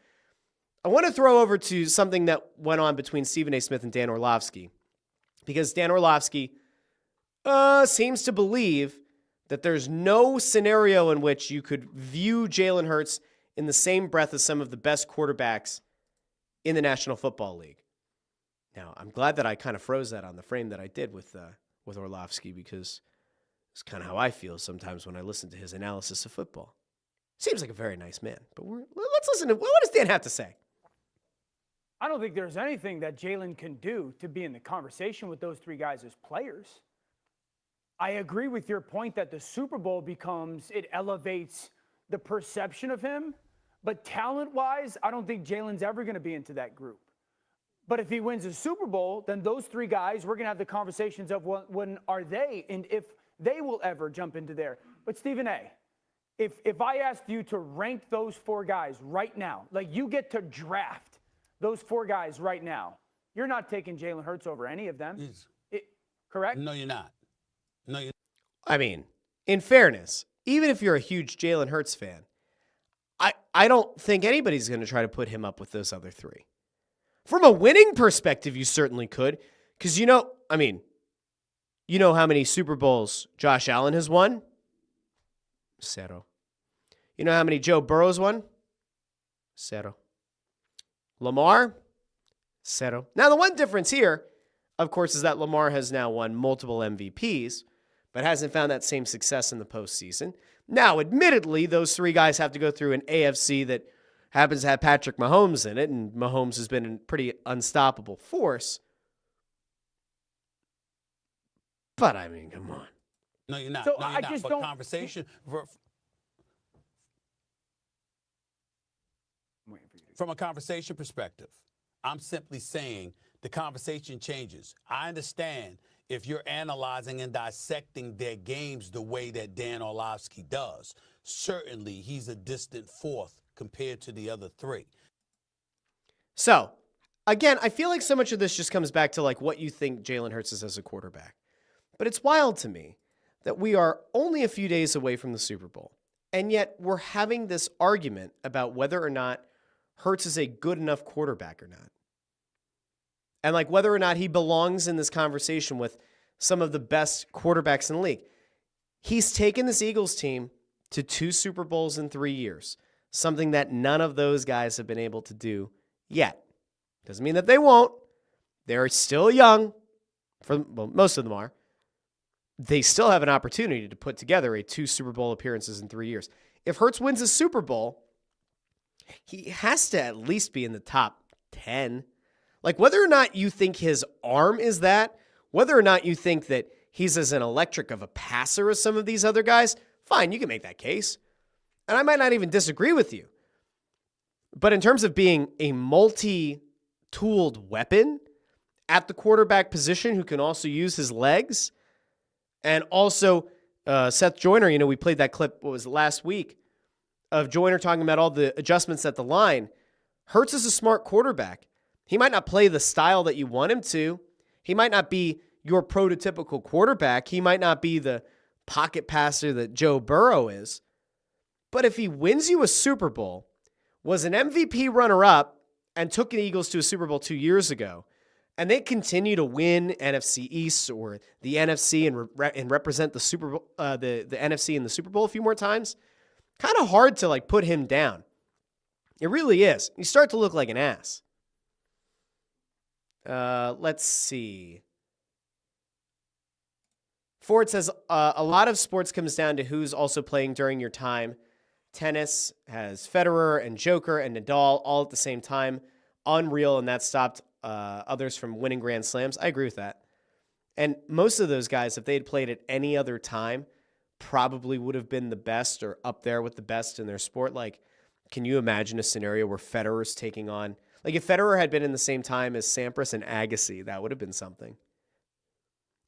I want to throw over to something that went on between Stephen A. Smith and Dan Orlovsky, because Dan Orlovsky seems to believe that there's no scenario in which you could view Jalen Hurts in the same breath as some of the best quarterbacks in the National Football League. Now, I'm glad that I kind of froze that on the frame that I did with Orlovsky, because it's kind of how I feel sometimes when I listen to his analysis of football. Seems like a very nice man, but let's listen to what does Dan have to say. I don't think there's anything that Jalen can do to be in the conversation with those three guys as players. I agree with your point that the Super Bowl it elevates the perception of him, but talent-wise, I don't think Jalen's ever going to be into that group. But if he wins a Super Bowl, then those three guys, we're going to have the conversations of when are they and if they will ever jump into there. But Stephen A., if I asked you to rank those four guys right now, like you get to draft those four guys right now, you're not taking Jalen Hurts over any of them. Correct? No, you're not. No, you're I mean, in fairness, even if you're a huge Jalen Hurts fan, I don't think anybody's going to try to put him up with those other three. From a winning perspective, you certainly could, because you know how many Super Bowls Josh Allen has won? Zero. You know how many Joe Burrow's won? Zero. Lamar? Zero. Now, the one difference here, of course, is that Lamar has now won multiple MVPs, but hasn't found that same success in the postseason. Now, admittedly, those three guys have to go through an AFC that happens to have Patrick Mahomes in it, and Mahomes has been a pretty unstoppable force. But, I mean, come on. No, you're not. So no, you're I not. just But don't. conversation from a conversation perspective, I'm simply saying the conversation changes. I understand if you're analyzing and dissecting their games the way that Dan Orlovsky does. Certainly, he's a distant fourth compared to the other three. So, again, I feel like so much of this just comes back to like what you think Jalen Hurts is as a quarterback. But it's wild to me that we are only a few days away from the Super Bowl, and yet we're having this argument about whether or not Hurts is a good enough quarterback or not. And like whether or not he belongs in this conversation with some of the best quarterbacks in the league. He's taken this Eagles team to 2 Super Bowls in 3 years, something that none of those guys have been able to do yet. Doesn't mean that they won't. They're still young. Most of them are. They still have an opportunity to put together 2 Super Bowl appearances in 3 years. If Hurts wins a Super Bowl, he has to at least be in the top 10. Like whether or not you think his arm is that, whether or not you think that he's as an electric of a passer as some of these other guys, fine, you can make that case. And I might not even disagree with you. But in terms of being a multi-tooled weapon at the quarterback position who can also use his legs, and also Seth Joyner, we played that clip, what was it, last week, of Joyner talking about all the adjustments at the line. Hurts is a smart quarterback. He might not play the style that you want him to. He might not be your prototypical quarterback. He might not be the pocket passer that Joe Burrow is. But if he wins you a Super Bowl, was an MVP runner-up, and took the Eagles to a Super Bowl 2 years ago, and they continue to win NFC East or the NFC and represent the Super Bowl, the NFC in the Super Bowl a few more times, kind of hard to like put him down. It really is. You start to look like an ass. Let's see. Ford says a lot of sports comes down to who's also playing during your time. Tennis has Federer and Joker and Nadal all at the same time. Unreal, and that stopped others from winning Grand Slams. I agree with that. And most of those guys, if they had played at any other time, probably would have been the best or up there with the best in their sport. Like, can you imagine a scenario where Federer's taking on... Like, if Federer had been in the same time as Sampras and Agassi, that would have been something.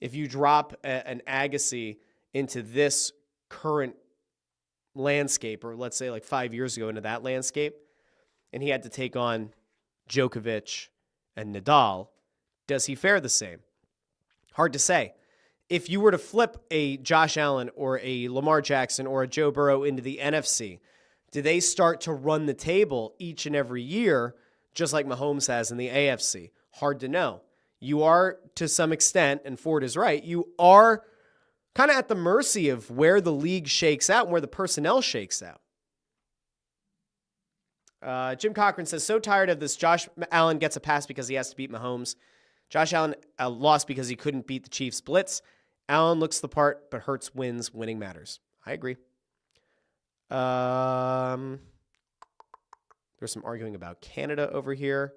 If you drop an Agassi into this current landscape, or let's say like 5 years ago into that landscape, and he had to take on Djokovic and Nadal, does he fare the same? Hard to say. If you were to flip a Josh Allen or a Lamar Jackson or a Joe Burrow into the NFC, do they start to run the table each and every year, just like Mahomes has in the AFC? Hard to know. You are, to some extent, and Ford is right, you are kind of at the mercy of where the league shakes out and where the personnel shakes out. Jim Cochran says, so tired of this. Josh Allen gets a pass because he has to beat Mahomes. Josh Allen lost because he couldn't beat the Chiefs blitz. Allen looks the part, but Hurts wins. Winning matters. I agree. There's some arguing about Canada over here.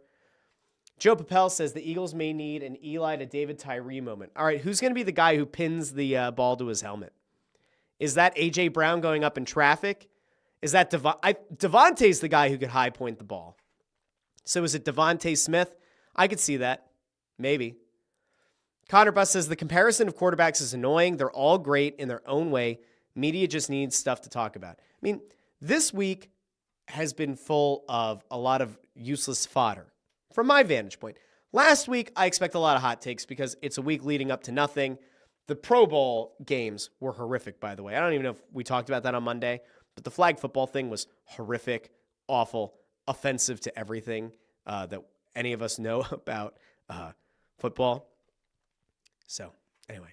Joe Papel says the Eagles may need an Eli to David Tyree moment. All right, who's going to be the guy who pins the ball to his helmet? Is that A.J. Brown going up in traffic? Is that Devontae's the guy who could high point the ball? So is it Devontae Smith? I could see that. Maybe. Connor Buss says the comparison of quarterbacks is annoying. They're all great in their own way. Media just needs stuff to talk about. I mean, this week has been full of a lot of useless fodder from my vantage point. Last week, I expect a lot of hot takes because it's a week leading up to nothing. The Pro Bowl games were horrific, by the way. I don't even know if we talked about that on Monday, but the flag football thing was horrific, awful, offensive to everything that any of us know about football. So, anyway,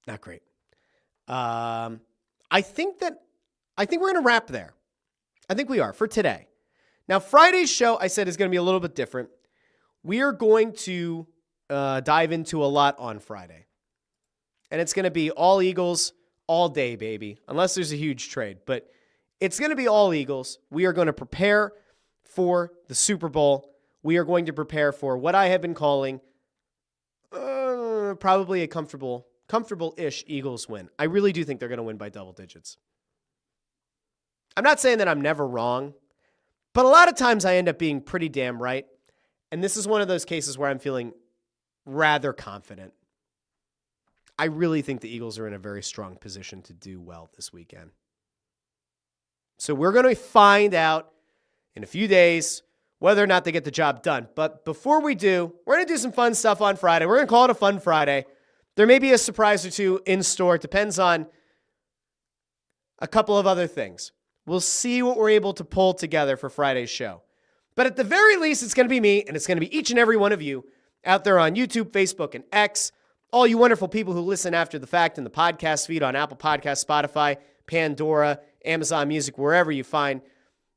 not great. I think we're going to wrap there. I think we are for today. Now, Friday's show, I said, is going to be a little bit different. We are going to dive into a lot on Friday. And it's going to be all Eagles all day, baby, unless there's a huge trade. But it's going to be all Eagles. We are going to prepare for the Super Bowl. We are going to prepare for what I have been calling probably a comfortable-ish Eagles win. I really do think they're going to win by double digits. I'm not saying that I'm never wrong, but a lot of times I end up being pretty damn right. And this is one of those cases where I'm feeling rather confident. I really think the Eagles are in a very strong position to do well this weekend. So we're going to find out in a few days whether or not they get the job done. But before we do, we're going to do some fun stuff on Friday. We're going to call it a fun Friday. There may be a surprise or two in store. It depends on a couple of other things. We'll see what we're able to pull together for Friday's show. But at the very least, it's going to be me, and it's going to be each and every one of you out there on YouTube, Facebook, and X. All you wonderful people who listen after the fact in the podcast feed on Apple Podcasts, Spotify, Pandora, Amazon Music, wherever you find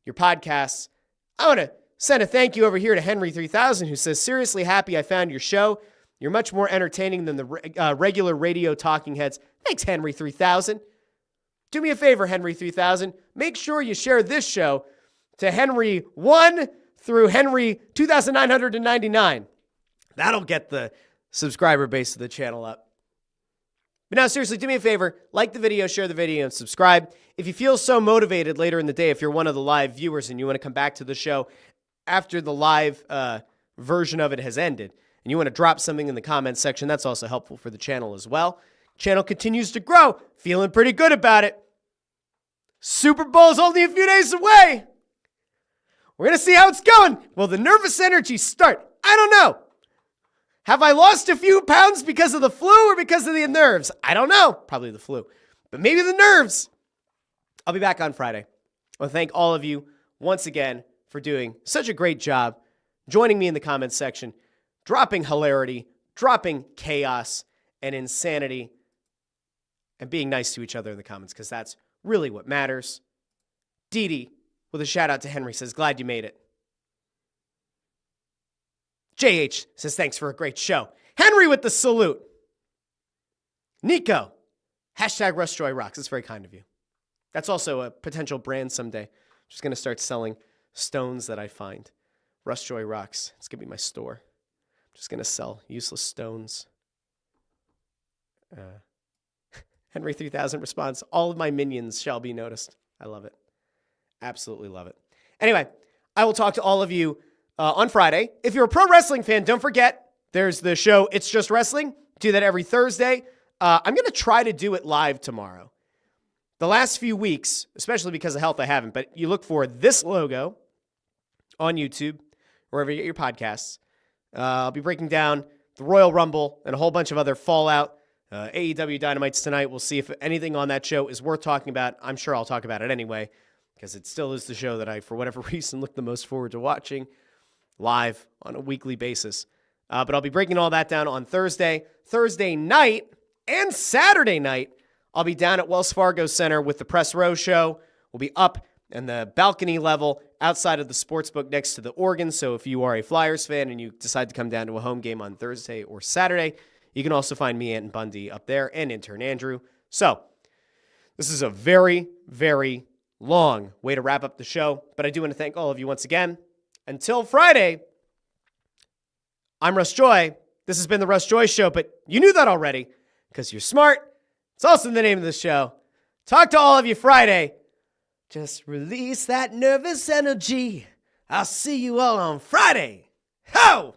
your podcasts. I want to send a thank you over here to Henry3000, who says, seriously happy I found your show. You're much more entertaining than the regular radio talking heads. Thanks, Henry3000. Do me a favor, Henry3000. Make sure you share this show to Henry 1 through Henry 2999. That'll get the subscriber base of the channel up. But now, seriously, do me a favor. Like the video, share the video, and subscribe. If you feel so motivated later in the day, if you're one of the live viewers and you want to come back to the show after the live version of it has ended, and you want to drop something in the comments section, that's also helpful for the channel as well. Channel continues to grow. Feeling pretty good about it. Super Bowl's only a few days away. We're going to see how it's going. Will the nervous energy start? I don't know. Have I lost a few pounds because of the flu or because of the nerves? I don't know. Probably the flu. But maybe the nerves. I'll be back on Friday. I want to thank all of you once again for doing such a great job, joining me in the comments section, dropping hilarity, dropping chaos and insanity, and being nice to each other in the comments, because that's really what matters. Dee Dee, with a shout out to Henry, says, glad you made it. JH says, thanks for a great show. Henry with the salute. Nico, hashtag Russ Joy Rocks. It's very kind of you. That's also a potential brand someday. I'm just going to start selling stones that I find. Russ Joy Rocks. It's going to be my store. I'm just going to sell useless stones. Henry 3000 responds, all of my minions shall be noticed. I love it. Absolutely love it. Anyway, I will talk to all of you on Friday. If you're a pro wrestling fan, don't forget, there's the show It's Just Wrestling. Do that every Thursday. I'm going to try to do it live tomorrow. The last few weeks, especially because of health, I haven't, but you look for this logo on YouTube, wherever you get your podcasts. I'll be breaking down the Royal Rumble and a whole bunch of other Fallout, AEW Dynamites tonight. We'll see if anything on that show is worth talking about. I'm sure I'll talk about it anyway, because it still is the show that I, for whatever reason, look the most forward to watching live on a weekly basis. But I'll be breaking all that down on Thursday. Thursday night and Saturday night, I'll be down at Wells Fargo Center with the Press Row Show. We'll be up in the balcony level outside of the sportsbook next to the organ. So if you are a Flyers fan and you decide to come down to a home game on Thursday or Saturday, you can also find me, Anton Bundy, up there and intern Andrew. So this is a very, very long way to wrap up the show. But I do want to thank all of you once again. Until Friday, I'm Russ Joy. This has been the Russ Joy Show, but you knew that already because you're smart. It's also the name of the show. Talk to all of you Friday. Just release that nervous energy. I'll see you all on Friday. Ho!